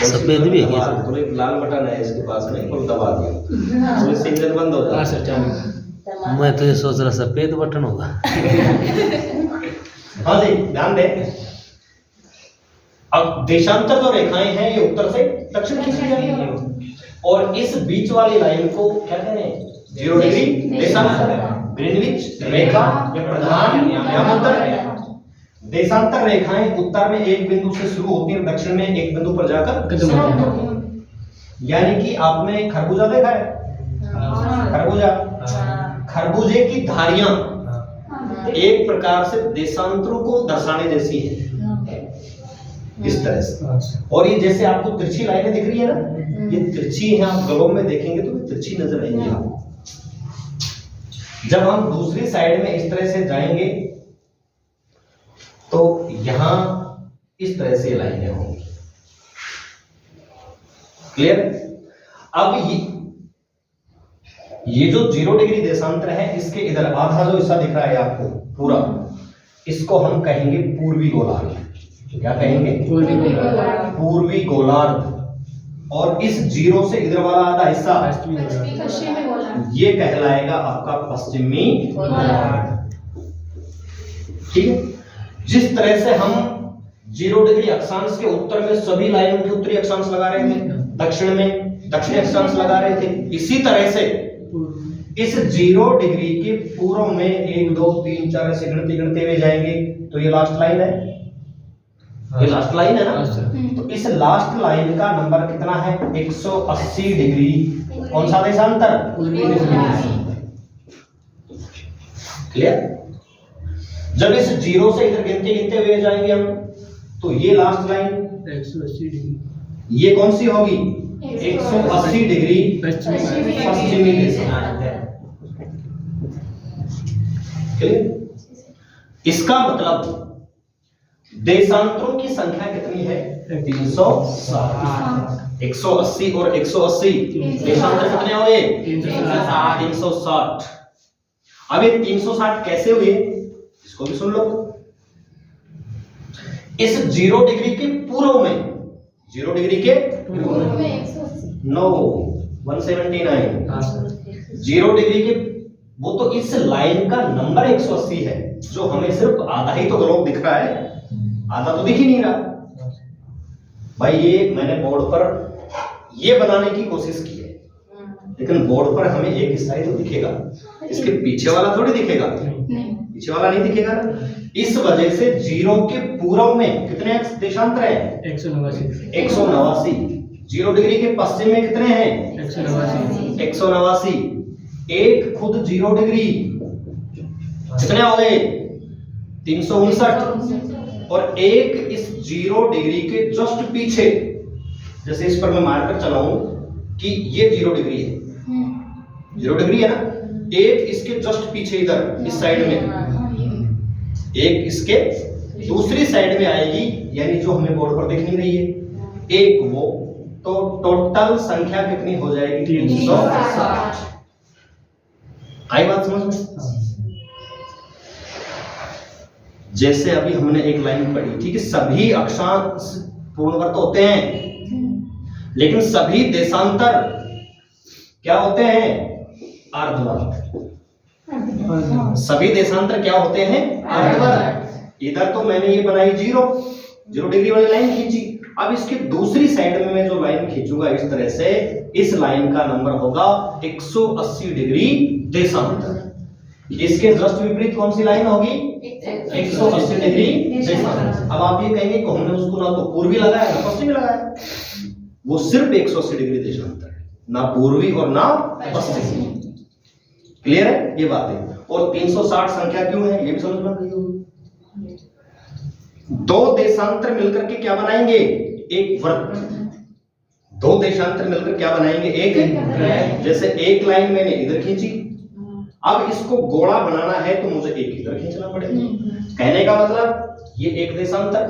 सफेद भी है क्या? तो एक लाल बटन है इसके पास में, और दबा दिया तो इससे इंजन बंद हो जाता है। मैं तो ये सोच रहा सफेद बटन होगा। हाँ जी, ध्यान दें। अब देशांतर जो रेखाएं हैं ये उत्तर से दक्षिण खींची जा रही है, और इस बीच वाली लाइन को क्या कह रहे हैं? 0 डिग्री देशांतर, ग्रीनविच रेखा या प्रधान या मध्य। देशांतर रेखाएं उत्तर में एक बिंदु से शुरू होती है, दक्षिण में एक बिंदु पर जाकर समाप्त होती है। यानी कि आपने खरबूजा देखा है? खरबूजा, खरबूजे की धारियां एक प्रकार से देशांतरों को दर्शाने जैसी है, इस तरह से। और ये जैसे आपको तिरछी लाइनें दिख रही है ना, ये तिरछी है, आप गलों में देखेंगे तो ये तिरछी नजर आएंगी आपको। जब हम दूसरी साइड में इस तरह से जाएंगे तो यहां इस तरह से लाइनें होंगी। क्लियर? अब ये जो 0 डिग्री देशांतर है, इसके इधर आधा जो हिस्सा दिख रहा है आपको पूरा, इसको हम कहेंगे पूर्वी गोलार्ध। क्या कहेंगे? पूर्वी गोलार्ध। और इस 0 से इधर वाला आधा हिस्सा ये कहलाएगा आपका पश्चिमी गोलार्ध। ठीक है? जिस तरह से हम 0 डिग्री अक्षांश के उत्तर में सभी लाइनों के उत्तरी अक्षांश लगा रहे थे, दक्षिण में दक्षिणी अक्षांश लगा रहे थे, इसी तरह से इस 0 डिग्री के पूर्व में 1 2 3 4 ऐसे गिनते हुए जाएंगे तो ये लास्ट लाइन है, ये लास्ट लाइन है ना। तो इस लास्ट लाइन का नंबर कितना है? 180 डिग्री। कौन सा देशांतर? क्लियर? जब इस 0 से इधर गिनते हुए जाएंगे हम, तो ये लास्ट लाइन 180 डिग्री, ये कौन सी होगी? 180 डिग्री पश्चिमी देशांतर। इसका मतलब देशांतरों की संख्या कितनी है? 360। 180 और 180 देशांतर कितने हो गए? 360। अब ये 360 कैसे हुए इसको भी सुन लो। इस 0 डिग्री के पूर्व में, 0 डिग्री के नो 179, 0 डिग्री के, वो तो इस लाइन का नंबर 180 है, जो हमें सिर्फ आधा ही तो ग्लोब दिख रहा है, आधा तो दिख ही नहीं रहा भाई। ये मैंने बोर्ड पर ये बनाने की कोशिश की है, लेकिन बोर्ड पर हमें एक हिस्सा ही तो दिखेगा, इसके पीछे वाला थोड़ी दिखेगा, पीछे वाला नहीं दिखेगा ना। इस वजह से 0 के पूर्व में कितने देशांतर हैं? 189। 0 डिग्री के पश्चिम में कितने हैं? 189। एक खुद 0 डिग्री कितने हो गए? 359। और एक इस 0 डिग्री के जस्ट पीछे, जैसे इस पर मैं मार्कर चलाऊं कि ये 0 डिग्री है, 0 डिग्री है ना, एक इसके जस्ट पीछे इधर इस साइड में, एक इसके दूसरी साइड में आएगी, यानी जो हमें बोर्ड पर दिख नहीं रही है, एक वो, तो टोटल संख्या कितनी हो जाएगी? 360। आई बात समझ में? जैसे अभी हमने एक लाइन पढ़ी थी कि सभी अक्षांश पूर्णवर्त होते हैं, लेकिन सभी देशांतर क्या होते हैं? अर्धवर्त। सभी देशांतर क्या होते हैं? अर्धवर्त। इधर तो मैंने ये बनाई 0 डिग्री वाली लाइन खींची, अब इसकी दूसरी साइड में मैं जो लाइन खींचूंगा इस तरह से, इस लाइन का नंबर होगा 180 डिग्री देशांतर। इसके जस्ट विपरीत कौन सी लाइन होगी? 180 डिग्री देशांतर। अब आप ये कहेंगे कि हमने उसको ना तो पूर्वी लगाया ना पश्चिमी लगाया, वो सिर्फ 180 डिग्री देशांतर है, ना पूर्वी और ना पश्चिमी। क्लियर है ये बातें? और 360 संख्या क्यों है ये भी समझ में आई होगी। दो देशांतर मिलकर के क्या बनाएंगे? एक वृत्त। दो देशांतर मिलकर क्या बनाएंगे? एक। जैसे एक लाइन मैंने इधर खींची, अब इसको गोला बनाना है तो मुझे एक इधर खींचना पड़ेगा। कहने का मतलब ये एक देशांतर,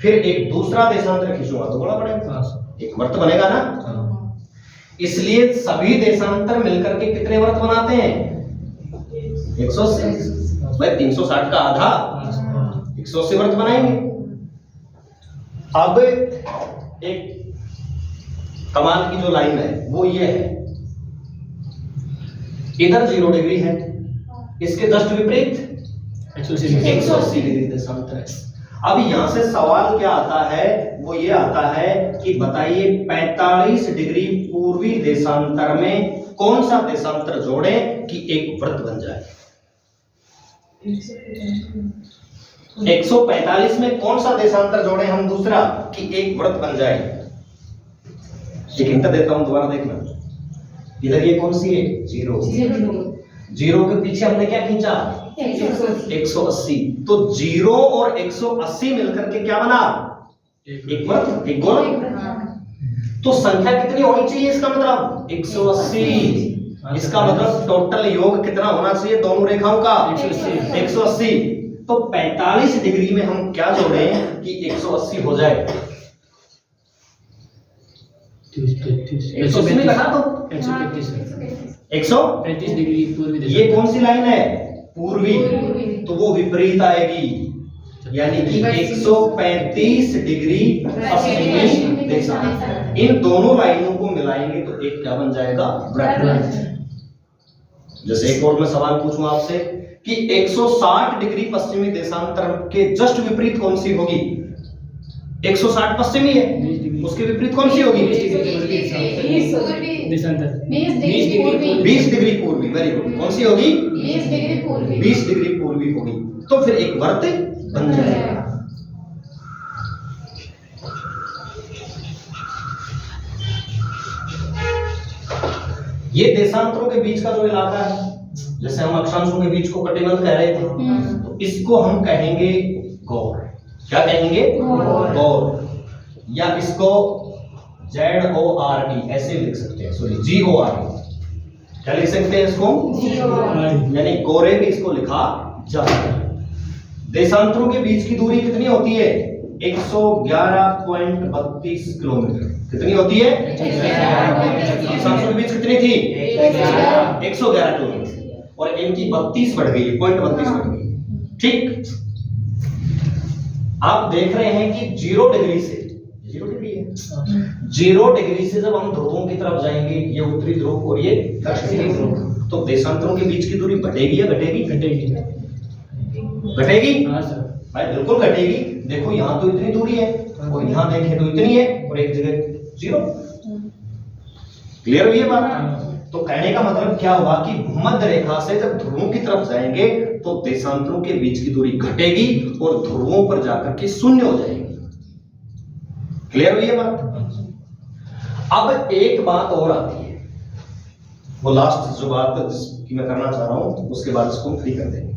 फिर एक दूसरा देशांतर खींचूंगा तो गोला पड़ेगा, एक वृत्त बनेगा ना। इसलिए सभी देशांतर मिलकर के कितने वृत्त बनाते हैं? 180। भाई 360 का आधा 180 वृत्त बनाएंगे। अब एक कमाल की जो लाइन है वो ये है, इधर 0 डिग्री है, इसके जस्ट विपरीत 180 डिग्री देशांतर है। अब यहां से सवाल क्या आता है, वो ये आता है कि बताइए 45 डिग्री पूर्वी देशांतर में कौन सा देशांतर जोड़ें कि एक वृत्त बन जाए। 145 में कौन सा देशांतर जोड़ें हम दूसरा कि एक वृत्त बन जाए। एक हिंट देता हूं, दोबारा देखना। इधर ये कौन सी है, 0। 0 के पीछे हमने क्या खींचा, 180। तो 0 और 180 मिलकर के क्या बना, एक वृत्त, एक गोल। तो संख्या कितनी होनी चाहिए, इसका मतलब 180। इसका मतलब टोटल योग कितना होना चाहिए दोनों रेखाओं का, 180। तो 45 डिग्री में हम क्या जोड़ें कि 180 हो जाए। 180 में घटा दो, 135 डिग्री पूर्वी। ये कौन सी लाइन है, पूर्वी, तो वो विपरीत आएगी, यानी कि 135 डिग्री पश्चिमी देशांतर। इन दोनों लाइनों को मिलाएंगे तो एक क्या बन जाएगा, वृत्त। जैसे एक और मैं सवाल पूछूं आपसे कि 160 डिग्री पश्चिमी देशांतर के जस्ट विपरीत कौन सी होगी। 160 पश्चिमी है, उसके विपरीत कौन सी होगी, 20 डिग्री पूर्वी। वेरी गुड, कौन सी होगी, 20 डिग्री पूर्वी होगी। तो फिर एक वृत्त बन जाएगा। ये देशांतरों के बीच का जो इलाका है, जैसे हम अक्षांशों के बीच को कटिबंध कह रहे थे, तो इसको हम कहेंगे गौर। क्या कहेंगे, गौर, या इसको ZORD ऐसे लिख सकते हैं, सॉरी GORD। क्या लिख सकते हैं इसको, यानी गोरे भी इसको लिखा जाता है। देशांतरों के बीच की दूरी कितनी होती है, 111.32 किलोमीटर। कितनी होती है, देशांतरों के बीच कितनी थी, 111 किलोमीटर, और इनकी 32 बढ़ गई, 0.32 बढ़ गई। ठीक, आप देख रहे हैं कि 0 डिग्री से, 0 डिग्री है, 0 डिग्री से जब हम ध्रुवों की तरफ जाएंगे, ये उत्तरी ध्रुव और ये दक्षिणी ध्रुव, तो देशांतरों के बीच की दूरी बढ़ेगी या घटेगी, घटेगी। हाँ सर, भाई बिल्कुल घटेगी। देखो यहाँ तो इतनी दूरी है, और यहाँ देखें तो इतनी है, और एक जगह 0। क्लियर हुई है बात। तो कहने का मतलब क्या हुआ कि भूमध्य रेखा से जब ध्रुवों की तरफ जाएंगे तो देशांतरों के बीच की दूरी घटेगी और ध्रुवों पर जाकर के शून्य हो जाएगी। क्लियर हुई है बात। अब एक बात और आती है, वो लास्ट जो बात की मैं करना चाह रहा हूं, उसके बाद इसको हम फ्री कर देंगे।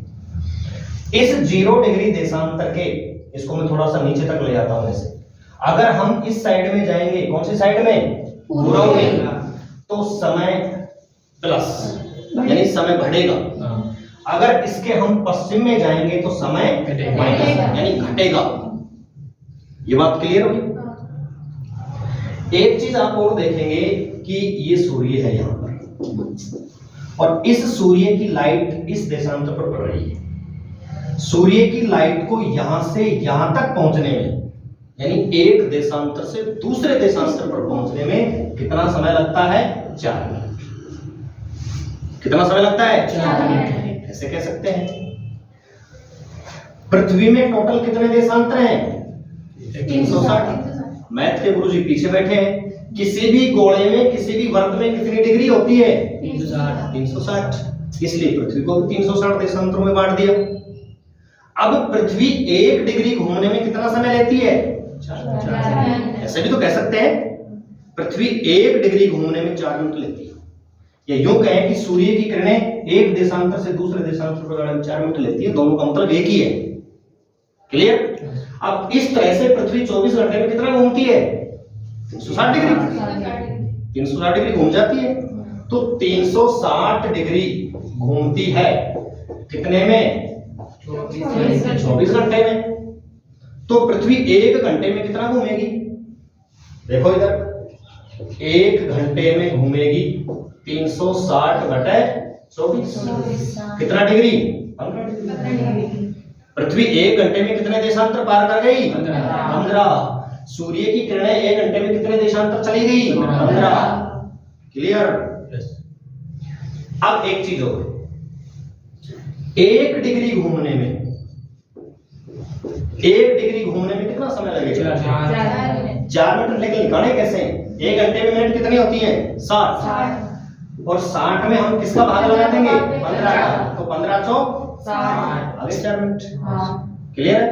इस 0 डिग्री देशांतर के, इसको मैं थोड़ा सा नीचे तक ले जाता हूं ऐसे। अगर हम इस साइड में जाएंगे, कौन सी साइड में, पूर्व में, तो समय प्लस, यानी समय बढ़ेगा। अगर इसके हम पश्चिम में जाएंगे तो समय माइनस, यानी घटेगा। ये बात क्लियर होगी। एक चीज आप और देखेंगे कि ये सूर्य है यहां पर, और इस सूर्य की लाइट इस देशांतर पर पड़ रही है। सूर्य की लाइट को यहां से यहां तक पहुंचने में, यानी एक देशांतर से दूसरे देशांतर पर पहुंचने में कितना समय लगता है, 4 मिनट। कितना समय लगता है, 4 मिनट। ऐसे कह सकते हैं। पृथ्वी में टोटल कितने देशांतर हैं, 360। मैथ के गुरुजी पीछे बैठे हैं। किसी भी गोले में, किसी भी वर्ग में कितनी डिग्री होती है, 360। इसलिए पृथ्वी को 360 देशांतरों में बांट दिया। अब पृथ्वी 1 डिग्री घूमने में कितना समय लेती है, 4। ऐसे भी तो कह सकते हैं, पृथ्वी 1 डिग्री घूमने में 4 मिनट लेती है। या यूं कहें कि सूर्य की किरणें एक देशांतर से दूसरे देशांतर पर जाने में 4 मिनट लेती है। दोनों का मतलब एक ही है। क्लियर। अब इस तरह से पृथ्वी 24 घंटे में कितना घूमती है, 360 डिग्री। 360 डिग्री घूम जाती है। तो 360 डिग्री घूमती है कितने में, 24 घंटे में। तो पृथ्वी 1 घंटे में कितना घूमेगी, देखो इधर, 1 घंटे में घूमेगी 360 बटे 24। कितना डिग्री, 15 डिग्री। पृथ्वी 1 घंटे में कितने देशांतर पार कर गई? 15। सूर्य की किरणें 1 घंटे में कितने देशांतर चली गई? 15। क्लियर? अब एक चीज और, 1 डिग्री घूमने में, 1 डिग्री घूमने में कितना समय लगेगा? 4 मिनट। लेकिन निकालें कैसे? 1 घंटे में मिनट कितनी होती हैं? 60। और 60 में हम किसका भाग लगा देंगे? 15 का। तो 15 चौक 60, आगे 4 मिनट। क्लियर है?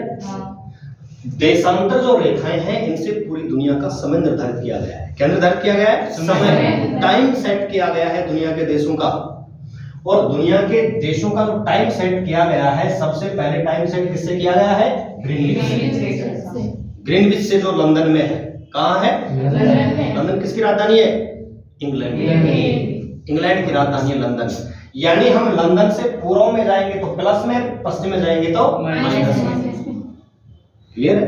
देशांतर जो रेखाएं हैं इनसे पूरी दुनिया का समय निर्धारित किया गया है। क्या निर्धारित किया गया है? समय, टाइम सेट किया गया है दुनिया के देशों का। और दुनिया के देशों का जो टाइम सेट किया गया है, सबसे पहले टाइम सेट किससे किया गया है? ग्रीनविच से, जो लंदन में है। कहाँ है? लंदन किसकी राजधानी है? इंग्लैंड। इंग्लैंड की राजधानी है लंदन। यानी हम लंदन से पूर्व में जाएंगे तो प्लस में, पश्चिम में जाएंगे तो माइनस में। क्लियर है?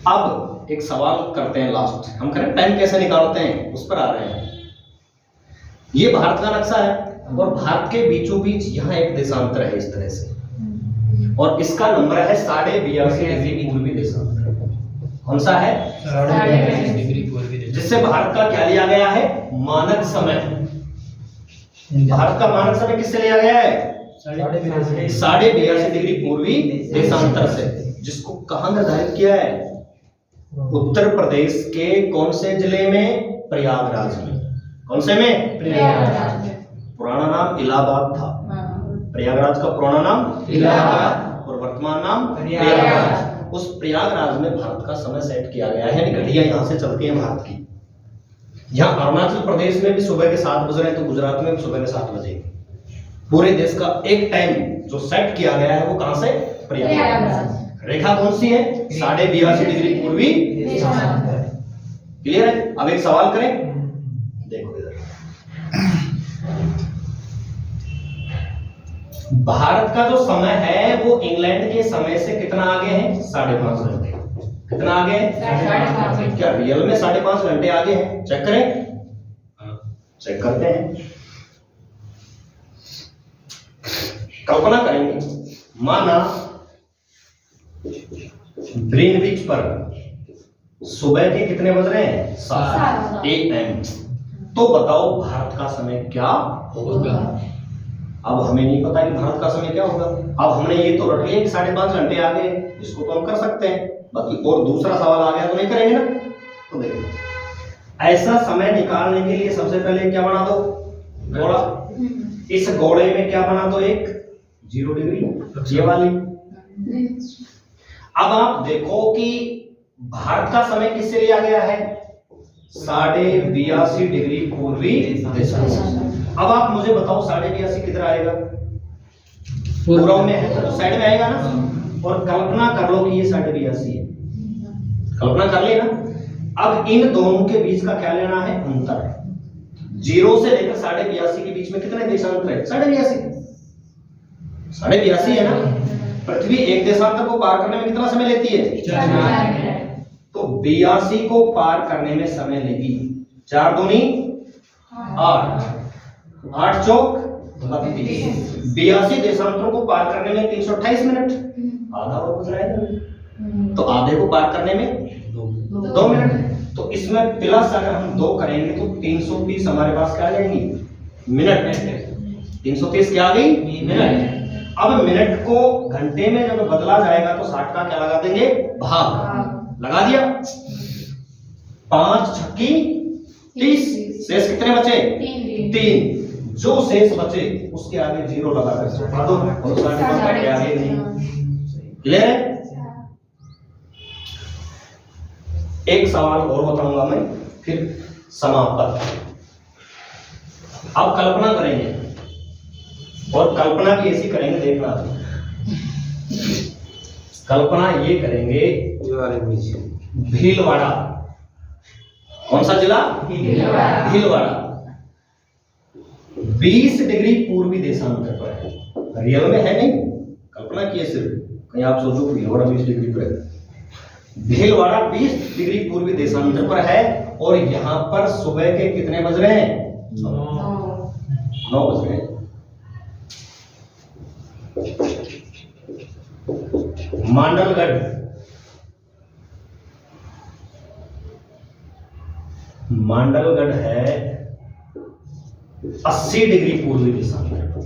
अब एक सवाल करते हैं लास्ट, हम करें टाइम कैसे निकालते हैं, उस पर आ रहे हैं। ये भारत का नक्शा है और भारत के बीचों बीच यहाँ एक देशांतर है इस तरह से, और इसका नंबर है 82.5 डिग्री पूर्वी देशांतर। कौन सा है? 82.5 डिग्री पूर्वी। जिससे भारत का क्या लिया गया है? मानक समय। भारत का मानक समय किससे लिया गया है? 82.5 डिग्री पूर्वी देशांतर से। जिसको कहां निर्धारित किया है? उत्तर प्रदेश के कौन से जिले में? प्रयागराज में। कौन से में? प्रयागराज में। पुराना नाम इलाहाबाद था। प्रयागराज का पुराना नाम इलाहाबाद और वर्तमान नाम प्रयागराज। उस प्रयागराज में भारत का समय सेट किया गया है। घड़ियां यहां से चलती हैं भारत की। यहाँ अरुणाचल प्रदेश में भी सुबह के 7 बज रहे हैं, तो गुजरात में भी सुबह के 7 बजे। पूरे देश का एक टाइम जो सेट किया गया है वो कहां से? प्रयागराज। रेखा कौन सी है? 82.5 डिग्री पूर्वी। क्लियर है? अब एक सवाल करें, देखो इधर। भारत का जो समय है वो इंग्लैंड के समय से कितना आगे है? 5.5 घंटे। कितना आगे है? 5.5। क्या रियल में 5.5 घंटे आगे है? चेक करें, चेक करते हैं। कल्पना करेंगे, माना ग्रीनविच पर सुबह के कितने बज रहे हैं? 7 AM। तो बताओ भारत का समय क्या होगा? अब हमें नहीं पता कि भारत का समय क्या होगा। अब हमने ये तो रट लिया कि 5.5 घंटे आगे, इसको तो हम कर सकते हैं, बाकी और दूसरा सवाल आ गया तो नहीं करेंगे ना। तो देखो, ऐसा समय निकालने के लिए सबसे पहले क्या बना दो? गोला। इस गोले में क्या बना दो? एक 0 डिग्री, ये वाली। अब आप देखो कि भारत का समय किससे लिया गया है? 82.5 डिग्री पूर्वी देशांतर। अब आप मुझे बताओ 82.5 किधर आएगा? पूर्व में है तो साइड में आएगा ना। और कल्पना कर लो कि ये 82.5 है, कल्पना कर लेना। अब इन दोनों के बीच का क्या लेना है? अंतर। 0 से लेकर 82.5 के बीच में कितने देशांतर है? 82.5 है ना। पृथ्वी एक देशांतर को पार करने में कितना समय लेती है? 4 मिनट। तो 82 को पार करने में समय लेगी 4 दूनी 8, 8 चौक 32। 82 देशांतरों को पार करने में 328 मिनट, आधा और बच रहा है। तो आधे को पार करने में 2 मिनट। तो इसमें प्लस अगर हम 2 करेंगे तो 330 हमारे पास क्या आ जाएंगी? मिनट। 330 क्या आ गई? मिनट। अब मिनट को घंटे में जब बदला जाएगा तो 60 का क्या लगा देंगे? भाग। लगा दिया। 5 छक्की 30। शेष कितने बचे? 3। जो शेष बचे उसके आगे 0 लगा कर सुना दो और 60 के आगे नहीं। क्लियर है? एक सवाल और बताऊंगा मैं, फिर समाप्त। अब कल्पना करेंगे और कल्पना भी ऐसी करेंगे, देखना। कल्पना ये करेंगे, भीलवाड़ा। कौन सा जिला? भीलवाड़ा 20 डिग्री पूर्वी देशांतर पर है। रियल में है नहीं, कल्पना किए सिर्फ, कहीं आप सोचो भीलवाड़ा 20 डिग्री पर है। भीलवाड़ा 20 डिग्री पूर्वी देशांतर पर है और यहां पर सुबह के कितने बज रहे हैं? 9 बज रहे हैं। मांडलगढ़, मांडलगढ़ है 80 डिग्री पूर्वी देशांतर पर,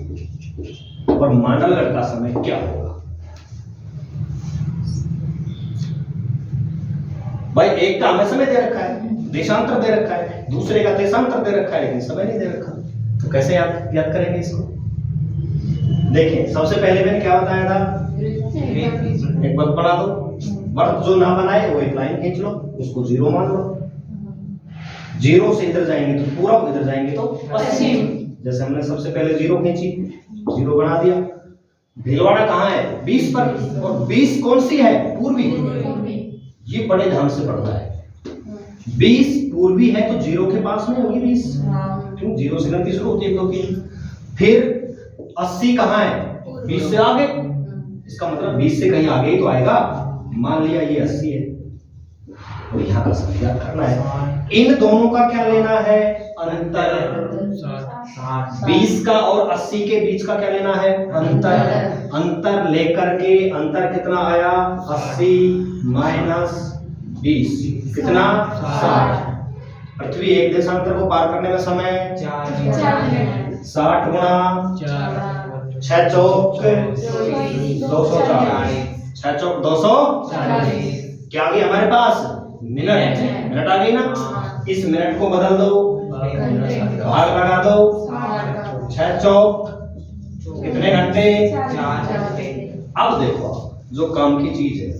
और मांडलगढ़ का समय क्या होगा? भाई एक का हमें समय दे रखा है, देशांतर दे रखा है, दूसरे का देशांतर दे रखा है, लेकिन समय नहीं दे रखा। तो कैसे याद करेंगे इसको? देखिए सबसे पहले मैंने क्या बताया था, एक वृत्त बना दो, वृत्त जो ना बनाए वो एक लाइन खींच लो, उसको जीरो मान लो। जीरो से इधर जाएंगे तो पूरब, इधर जाएंगे तो पश्चिम। जैसे हमने सबसे पहले जीरो खींची, जीरो बना दिया। भीलवाड़ा कहाँ है? 20 पर, और 20 कौन सी है? पूर्वी। ये बड़े ध्यान से पढ़ना है। 20 पूर्वी है तो जीरो के पास में होगी 20, क्यों? जीरो से गिनती शुरू होती है 1 2 3। फिर 80 कहाँ है? 20 से आगे, इसका मतलब 20 से कहीं आगे ही तो आएगा। मान लिया ये 80 है, और यहाँ का समय याद करना है। इन दोनों का क्या लेना है? अंतर। 20 का और 80 के बीच का क्या लेना है? अंतर। अंतर लेकर के, अंतर कितना आया? 80 माइनस 20 कितना? 60। पृथ्वी एक देशांतर को पार करने में समय 60 गुणा 6 चौक 240, 6 चौक 240। क्या आ गई हमारे पास? मिनट। मिनट आ गई ना? इस मिनट को बदल दो, भाग लगा दो, 6 चौक कितने घंटे? 4। अब देखो जो काम की चीज है,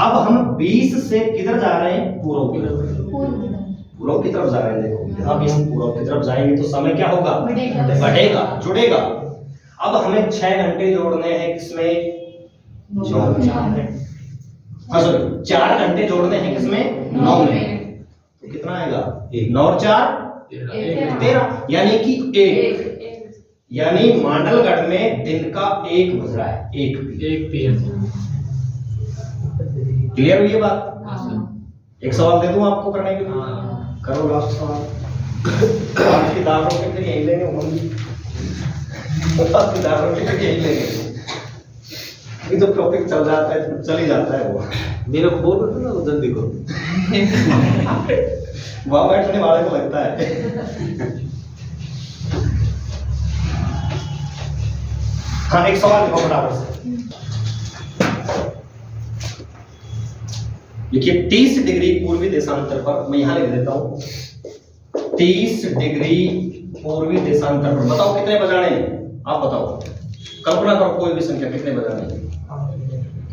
अब हम 20 से किधर जा रहे हैं? पूर्व की तरफ। पूर्व की तरफ जा रहे हैं। देखो अब हम पूर्व की तरफ जाएंगे तो समय क्या होगा? बढ़ेगा, जुड़ेगा। अब हमें 6 घंटे जोड़ने हैं किसमें? 4 घंटे जोड़ने हैं किसमें? 9 में। तो कितना आएगा? 9 और 4 13, यानी कि 1। यानी मांडलगढ़ में दिन का 1 बज रहा है, 1 PM। क्लियर हुई ये बात? एक सवाल दे दूं आपको करने के लिए? करो लास्ट सवाल। आज की दाल रोटी फिर यही लेंगे, आज की दाल रोटी फिर यही लेंगे। ये तो टॉपिक चल जाता है, चल ही जाता है वो। मेरा बोल रहा था ना जल्दी करो। वहां बैठने वाले को लगता है। हाँ एक सवाल लिखो फटाफट से। देखिए 30 डिग्री पूर्वी देशांतर पर, मैं यहां लिख देता हूं 30 डिग्री पूर्वी देशांतर पर बताओ कितने बजाने हैं? आप बताओ, कल्पना करो कोई भी संख्या, कितने बजाने हैं?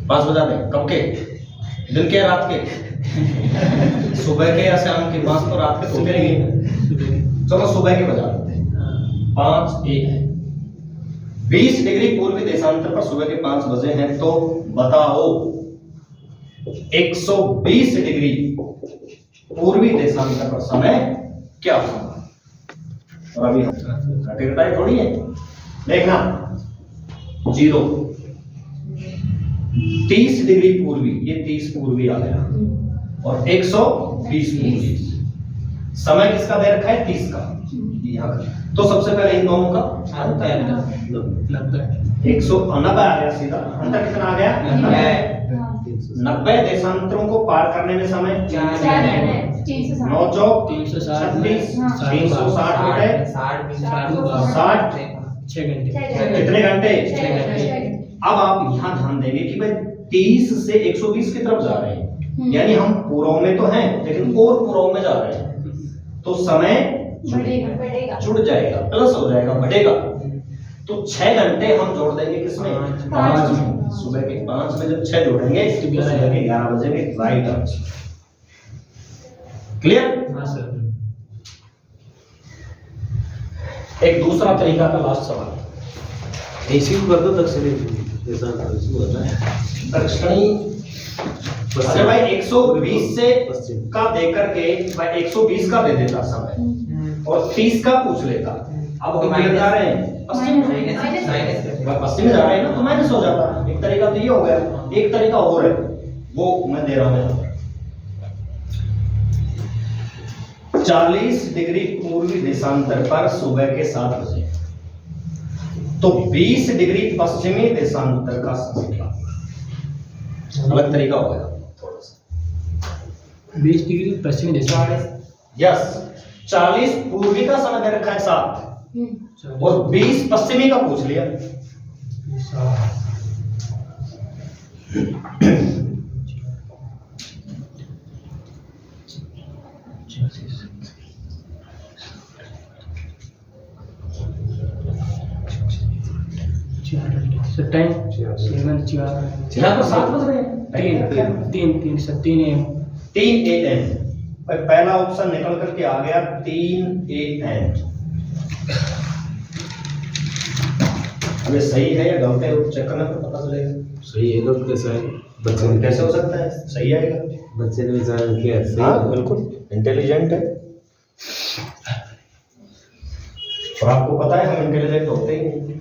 5 बजा दें। कब के? दिन के या रात के? सुबह के या शाम के? 5 तो रात के तो गिरेंगे। चलो सुबह के बजा देते हैं। 5 1 है। 20 डिग्री पूर्वी देशांतर पर सुबह के 5 बजे हैं, तो बताओ 120 डिग्री पूर्वी देशांतर पर समय क्या होगा? और अभी हम थोड़ी है, देखना 0 30 डिग्री पूर्वी, ये 30 पूर्वी आ गया, और 120 पूर्वी। समय किसका दे रखा है? 30 का, यहाँ का। तो सबसे पहले इन दोनों का अंतर 190 आ गया सीधा। अंतर कितना आ गया? 90 देशांतरों को पार करने में समय 9 चौक 360 360 बटे 60 6 घंटे। कितने घंटे? 6 घंटे। अब आप यहाँ ध्यान देंगे कि भाई 30 से 120 की तरफ जा रहे हैं, यानी हम पूर्व में तो हैं लेकिन और पूर्व में जा रहे हैं, तो समय जुड़ जाएगा, प्लस हो जाएगा, बढ़ेगा। तो 6 घंटे हम जोड़ देंगे किसमें? 5 में। सुबह के 5 में जब 6 जोड़ेंगे तो सुबह के 11 बजे में राइट आंसर। क्लियर? हाँ सर। एक दूसरा तरीका का लास्ट सवाल। ऐसी को कर दो दक्षिणी देशांतर होता है। दक्षिणी अच्छा भाई 120 से का देकर के भाई 120 का दे देता समय और 30 का पूछ लेता। अब हम किधर जा रहे हैं? पश्चिम में जा रहे हैं ना, तो माइनस हो जाता। एक तरीका तो ये हो गया, एक तरीका और है, वो मैं दे रहा हूं। 40 डिग्री पूर्वी देशांतर पर सुबह के 7 बजे, तो 20 डिग्री पश्चिमी देशांतर का समय क्या होगा? अलग तरीका हो गया थोड़ा सा। 20 डिग्री पश्चिमी दिशा। यस, 40 पूर्वी का समय दे रखा है 7 और 20 पश्चिमी का पूछ लिया। टाइम 4 यहाँ पर 7 बज रहे हैं। 3 AM। 3 AM। पहला ऑप्शन निकल करके आ गया 3 AM। अब ये सही है या गलत है चेक करना तो पता चलेगा। सही है लोग कैसा है बच्चे ने कैसे हो सकता है सही आएगा? बच्चे ने विचार किया सही हाँ है। बिल्कुल इंटेलिजेंट है। और आपको पता है हम इंटेलिजेंट होते ही नहीं।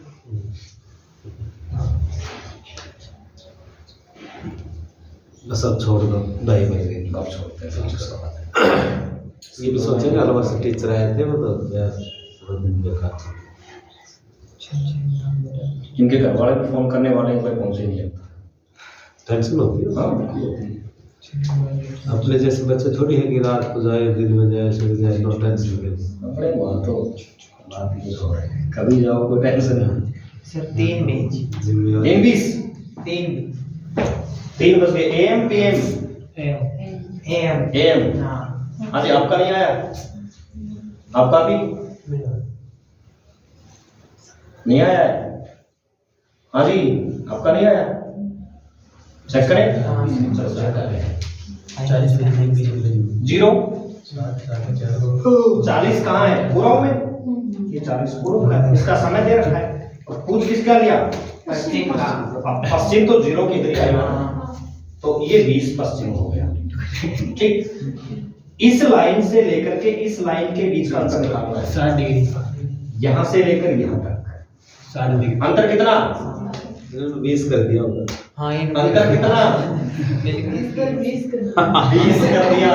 बस अब छोड़ दो दही बन गई। अब छोड़ते हैं ये भी सोचेंगे अलग से टीचर आए थे वो तो यार पूरा दिन बेकार था। इनके घर वाले भी फोन करने वाले हैं कोई पहुंचे नहीं लगता। टेंशन होती है। हाँ बिल्कुल होती है। अपने जैसे बच्चे थोड़ी है कि रात को जाए दिन में जाए सुबह जाए नो टेंशन के। अपने वहाँ तो बात ही हो रही है कभी जाओ कोई टेंशन नहीं। सर 3 बेंच जिम्मेदारी 3:20 3 बज गए AM PM एम AM। हाँ हाँ जी आपका नहीं आया आपका भी नहीं आया है। हाँ जी आपका नहीं आया चेक करें। चलो चेक कर लें। 0 40 कहाँ है पूर्व में? ये 40 पूर्व का है। इसका समय दे रखा है और पूछ किसका लिया? पश्चिम का अब पश्चिम तो 0 की इधर ही आएगा तो ये 20 पश्चिम हो गया। ठीक, इस लाइन से लेकर के इस लाइन के बीच का अंतर निकालना है। 60 डिग्री। यहाँ से लेकर यहाँ तक 60 डिग्री। अंतर कितना? 20 कर दिया होगा। हाँ अंतर कितना? 20 कर दिया।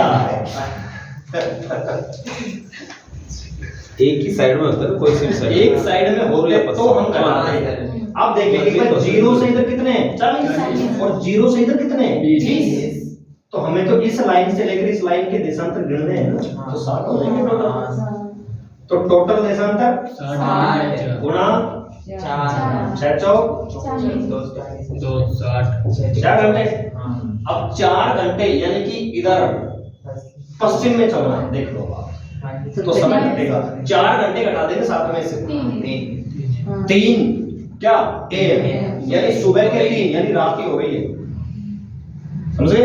एक ही साइड में होता है ना कोई सी साइड एक साइड में होते तो हम घटाते हैं। अब देखिए इधर 0 से इधर कितने हैं? 40 और 0 से इधर कितने हैं? 20। तो हमें तो इस लाइन से लेकर इस लाइन के देशांतर गिनने हैं ना तो 60 हो जाएंगे टोटल। तो टोटल देशांतर 60 गुणा 4 6 चौक 2 60। 4 घंटे। अब 4 घंटे यानी कि इधर पश्चिम में चलना है देख लो आप तो समय घटेगा 4 घंटे घटा देंगे 7 में से 3 क्या AM यानी सुबह के 3 यानी रात की हो गई है समझे?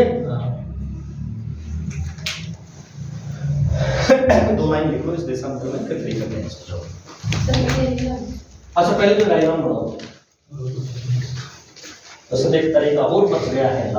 2 लाइन लिखो इस देशांतर में फिर फ्री करते हैं इसको। अच्छा पहले तो डायग्राम बनाओ। तो एक तरीका और बच गया है।